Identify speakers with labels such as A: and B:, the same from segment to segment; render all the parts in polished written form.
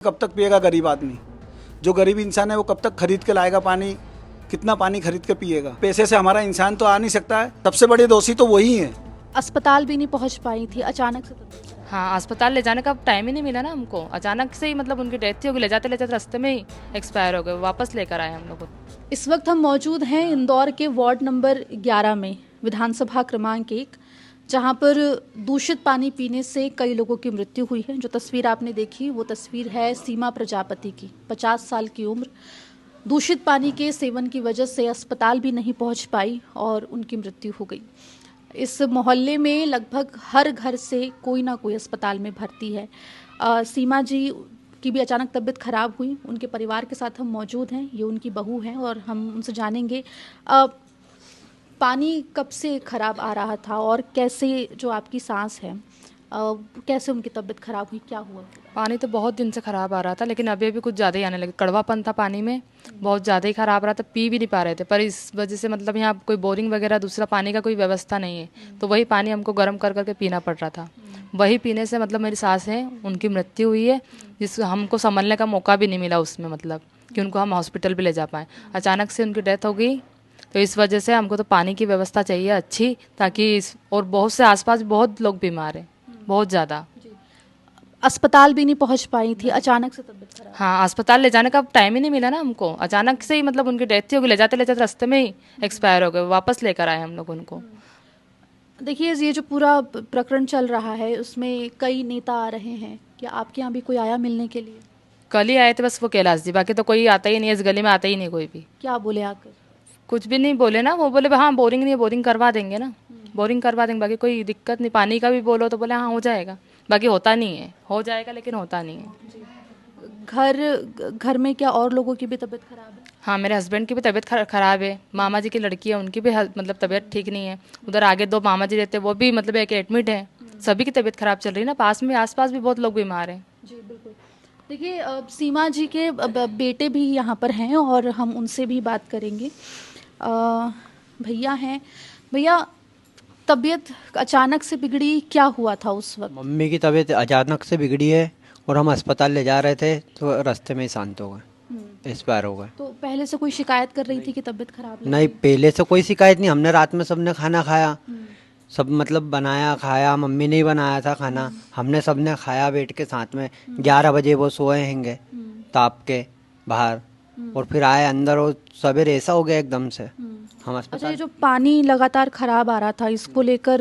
A: कब तक पिएगा गरीब आदमी? जो गरीब इंसान है वो कब तक खरीद के लाएगा पानी? कितना पानी खरीद के पिएगा? पैसे से हमारा इंसान तो आ नहीं सकता है। सबसे बड़े दोषी तो वही है।
B: अस्पताल भी नहीं पहुंच पाई थी अचानक से।
C: हाँ, अस्पताल ले जाने का टाइम ही नहीं मिला ना हमको। अचानक से ही मतलब उनकी डेथ ही हो गई। ले जाते रास्ते में ही एक्सपायर हो गए। वापस लेकर आए हम लोग को।
B: इस वक्त हम मौजूद हैं इंदौर के वार्ड नंबर 11 में, विधानसभा क्रमांक 1, जहां पर दूषित पानी पीने से कई लोगों की मृत्यु हुई है। जो तस्वीर आपने देखी वो तस्वीर है सीमा प्रजापति की, 50 साल की उम्र। दूषित पानी के सेवन की वजह से अस्पताल भी नहीं पहुंच पाई और उनकी मृत्यु हो गई। इस मोहल्ले में लगभग हर घर से कोई ना कोई अस्पताल में भर्ती है। सीमा जी की भी अचानक तबीयत खराब हुई। उनके परिवार के साथ हम मौजूद हैं। ये उनकी बहू हैं और हम उनसे जानेंगे पानी कब से खराब आ रहा था और कैसे जो आपकी सांस है, कैसे उनकी तबीयत खराब हुई, क्या हुआ?
C: पानी तो बहुत दिन से ख़राब आ रहा था, लेकिन अभी अभी कुछ ज़्यादा ही आने लगे। कड़वापन था पानी में, बहुत ज़्यादा ही ख़राब रहा था। पी भी नहीं पा रहे थे, पर इस वजह से मतलब यहाँ कोई बोरिंग वगैरह दूसरा पानी का कोई व्यवस्था नहीं है, तो वही पानी हमको गर्म कर करके पीना पड़ रहा था। वही पीने से मतलब मेरी सास है, उनकी मृत्यु हुई है, जिस हमको संभलने का मौका भी नहीं मिला उसमें, मतलब कि उनको हम हॉस्पिटल भी ले जा पाएँ। अचानक से उनकी डेथ हो गई, तो इस वजह से हमको तो पानी की व्यवस्था चाहिए अच्छी, ताकि और बहुत से आसपास बहुत लोग बीमार हैं, बहुत ज़्यादा।
B: अस्पताल भी नहीं पहुंच पाई थी अचानक से तबीयत खराब।
C: हाँ, अस्पताल ले जाने का टाइम ही नहीं मिला ना हमको। अचानक से ही मतलब उनकी डेथ ही हो गई। ले जाते रास्ते में ही एक्सपायर हो गए। वापस लेकर आए हम लोग उनको।
B: देखिए, ये जो पूरा प्रकरण चल रहा है उसमें कई नेता आ रहे हैं। क्या आपके यहाँ भी कोई आया मिलने के लिए?
C: कल ही आए थे बस वो कैलाश जी, बाकी तो कोई आता ही नहीं है। इस गली में आता ही नहीं कोई भी।
B: क्या बोले आकर?
C: कुछ भी नहीं बोले ना। वो बोले हाँ बोरिंग नहीं है, बोरिंग करवा देंगे ना, बोरिंग करवा देंगे, बाकी कोई दिक्कत नहीं। पानी का भी बोलो तो बोले हाँ हो जाएगा, बाकी होता नहीं है। हो जाएगा लेकिन होता नहीं है।
B: घर में क्या और लोगों की भी तबीयत खराब है?
C: हाँ, मेरे हस्बैंड की भी तबीयत खराब है। मामा जी की लड़की है, उनकी भी मतलब तबीयत ठीक नहीं है। उधर आगे 2 मामा जी रहते हैं, वो भी मतलब एक एडमिट है। सभी की तबीयत खराब चल रही है ना। पास में आसपास भी बहुत लोग बीमार हैं।
B: जी बिल्कुल। देखिए, सीमा जी के बेटे भी यहाँ पर हैं और हम उनसे भी बात करेंगे। भैया हैं। भैया, तबीयत अचानक से बिगड़ी, क्या हुआ था उस वक्त?
D: मम्मी की तबीयत अचानक से बिगड़ी है और हम अस्पताल ले जा रहे थे तो रास्ते में ही शांत हो गए, एक्सपायर हो गए।
B: तो पहले से कोई शिकायत कर रही थी कि तबीयत खराब लग
D: नहीं,
B: रही?
D: पहले से कोई शिकायत नहीं। हमने रात में सबने खाना खाया, सब मतलब बनाया खाया। मम्मी ने ही बनाया था खाना, हमने सबने खाया बैठ के साथ में। 11 बजे वो सोए हैंगे ताप के बाहर, और फिर आए अंदर और सवेरे ऐसा हो गया एकदम से। हम
B: अच्छा,
D: अस्पताल
B: ये जो पानी लगातार खराब आ रहा था, इसको लेकर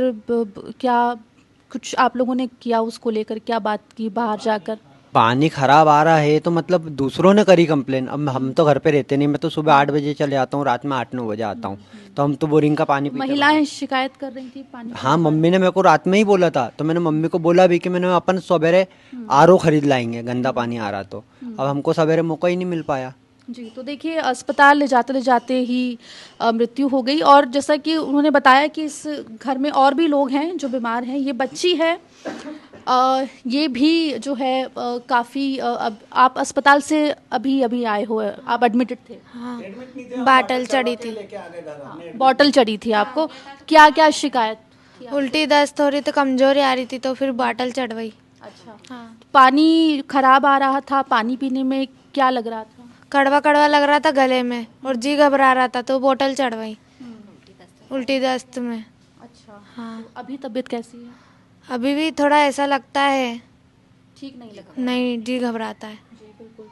B: क्या कुछ आप लोगों ने किया? उसको लेकर क्या बात की बाहर जाकर?
D: पानी खराब आ रहा है तो मतलब दूसरों ने करी कंप्लेन। अब हम तो घर पे रहते नहीं, मैं तो सुबह 8 बजे चले आता हूँ, रात में 8-9 बजे आता हूँ, तो हम तो बोरिंग का पानी पीते हैं।
B: महिलाएं शिकायत कर रही थी पानी?
D: हाँ, मम्मी ने मेरे को रात में ही बोला था, तो मैंने मम्मी को बोला भी कि मैंने अपन सवेरे आरओ खरीद लाएंगे, गंदा पानी आ रहा तो। अब हमको सवेरे मौका ही नहीं मिल पाया।
B: जी, तो देखिए, अस्पताल ले जाते ही मृत्यु हो गई। और जैसा कि उन्होंने बताया कि इस घर में और भी लोग हैं जो बीमार हैं। ये बच्ची है, ये भी जो है काफ़ी अब आप अस्पताल से अभी आए हो, आप एडमिटेड थे?
E: हाँ, बाटल चढ़ी थी।
B: बॉटल चढ़ी थी आपको? क्या क्या शिकायत?
E: उल्टी दस्त हो रही थी, कमजोरी आ रही थी, तो फिर बाटल चढ़वाई।
B: अच्छा।
E: हाँ,
B: पानी खराब आ रहा था, पानी पीने में क्या लग रहा था?
E: कड़वा कड़वा लग रहा था गले में और जी घबरा रहा था, तो बोतल चढ़वाई उल्टी दस्त में।
B: अच्छा।
E: हाँ,
B: तो अभी तबीयत कैसी है?
E: अभी भी थोड़ा ऐसा लगता है,
B: ठीक नहीं लगा?
E: नहीं, जी घबराता है।
B: जी बिल्कुल।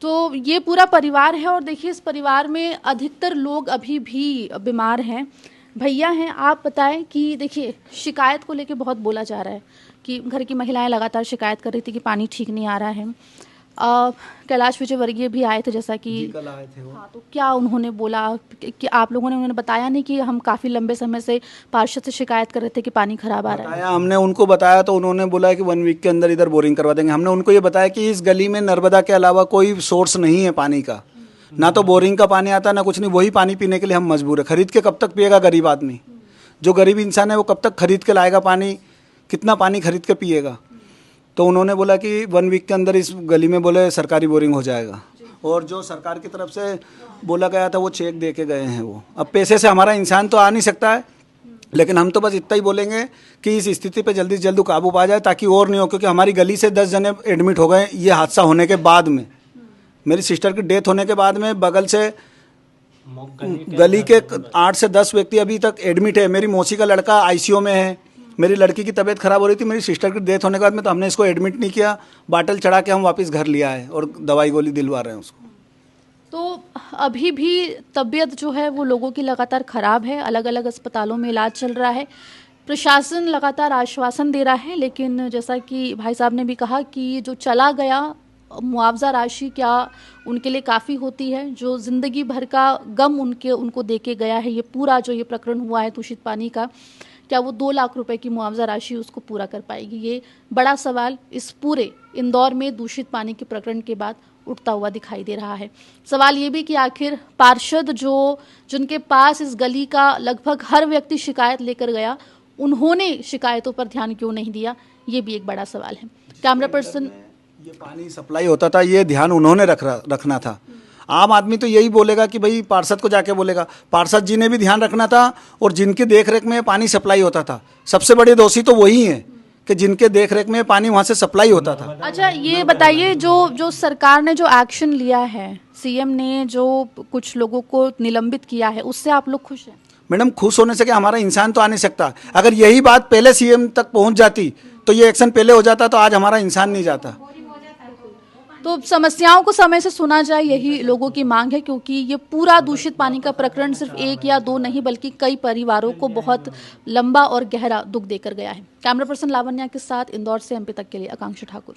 B: तो ये पूरा परिवार है और देखिए, इस परिवार में अधिकतर लोग अभी भी बीमार हैं। भैया हैं, आप बताएं कि देखिए, शिकायत को लेके बहुत बोला जा रहा है कि घर की महिलाएं लगातार शिकायत कर रही थी कि पानी ठीक नहीं आ रहा है। कैलाश विजयवर्गीय भी आए थे, जैसा कि
A: कल आए थे वो।
B: हाँ, तो क्या उन्होंने बोला कि आप लोगों ने उन्होंने बताया नहीं कि हम काफ़ी लंबे समय से पार्षद से शिकायत कर रहे थे कि पानी खराब आ रहा है?
A: बताया, हमने उनको बताया तो उन्होंने बोला कि 1 वीक के अंदर इधर बोरिंग करवा देंगे। हमने उनको ये बताया कि इस गली में नर्मदा के अलावा कोई सोर्स नहीं है पानी का, ना तो बोरिंग का पानी आता ना कुछ नहीं। वही पानी पीने के लिए हम मजबूर है। खरीद के कब तक पिएगा गरीब आदमी? जो गरीब इंसान है वो कब तक खरीद के लाएगा पानी? कितना पानी खरीद के पिएगा? तो उन्होंने बोला कि 1 वीक के अंदर इस गली में बोले सरकारी बोरिंग हो जाएगा। और जो सरकार की तरफ से बोला गया था वो चेक दे के गए हैं वो। अब पैसे से हमारा इंसान तो आ नहीं सकता है। लेकिन हम तो बस इतना ही बोलेंगे कि इस स्थिति पे जल्दी से जल्दी काबू पा जाए ताकि और नहीं हो, क्योंकि हमारी गली से 10 जने एडमिट हो गए ये हादसा होने के बाद में। मेरी सिस्टर की डेथ होने के बाद में बगल से गली के 8 से 10 व्यक्ति अभी तक एडमिट है। मेरी मौसी का लड़का आईसीयू में है। मेरी लड़की की तबीयत खराब हो रही थी। मेरी सिस्टर की डेथ होने के बाद में तो हमने इसको एडमिट नहीं किया, बाटल चढ़ा के हम वापस घर लिया है और दवाई गोली दिलवा रहे हैं उसको।
B: तो अभी भी तबीयत जो है वो लोगों की लगातार ख़राब है, अलग अलग अस्पतालों में इलाज चल रहा है। प्रशासन लगातार आश्वासन दे रहा है, लेकिन जैसा कि भाई साहब ने भी कहा कि जो चला गया मुआवजा राशि क्या उनके लिए काफ़ी होती है, जो ज़िंदगी भर का गम उनको दे के गया है ये पूरा जो ये प्रकरण हुआ है दूषित पानी का, क्या वो 2 लाख रुपए की मुआवजा राशि उसको पूरा कर पाएगी? ये बड़ा सवाल इस पूरे इंदौर में दूषित पानी के प्रकरण के बाद उठता हुआ दिखाई दे रहा है। सवाल ये भी कि आखिर पार्षद जिनके पास इस गली का लगभग हर व्यक्ति शिकायत लेकर गया, उन्होंने शिकायतों पर ध्यान क्यों नहीं दिया, ये भी एक बड़ा सवाल है। कैमरा पर्सन,
A: ये पानी सप्लाई होता था, ये ध्यान उन्होंने रखना था। आम आदमी तो यही बोलेगा कि भाई पार्षद को जाके बोलेगा, पार्षद जी ने भी ध्यान रखना था और जिनकी देखरेख में पानी सप्लाई होता था, सबसे बड़े दोषी तो वही हैं कि जिनके देखरेख में पानी वहाँ से सप्लाई होता था।
B: अच्छा ये बताइए, जो सरकार ने जो एक्शन लिया है, सीएम ने जो कुछ लोगों को निलंबित किया है, उससे आप लोग खुश हैं?
A: मैडम खुश होने से क्या, हमारा इंसान तो आ नहीं सकता। अगर यही बात पहले सीएम तक पहुँच जाती तो ये एक्शन पहले हो जाता तो आज हमारा इंसान नहीं जाता।
B: तो समस्याओं को समय से सुना जाए, यही लोगों की मांग है, क्योंकि ये पूरा दूषित पानी का प्रकरण सिर्फ 1 या 2 नहीं बल्कि कई परिवारों को बहुत लंबा और गहरा दुख देकर गया है। कैमरा पर्सन लावण्या के साथ इंदौर से एमपी तक के लिए आकांक्षा ठाकुर।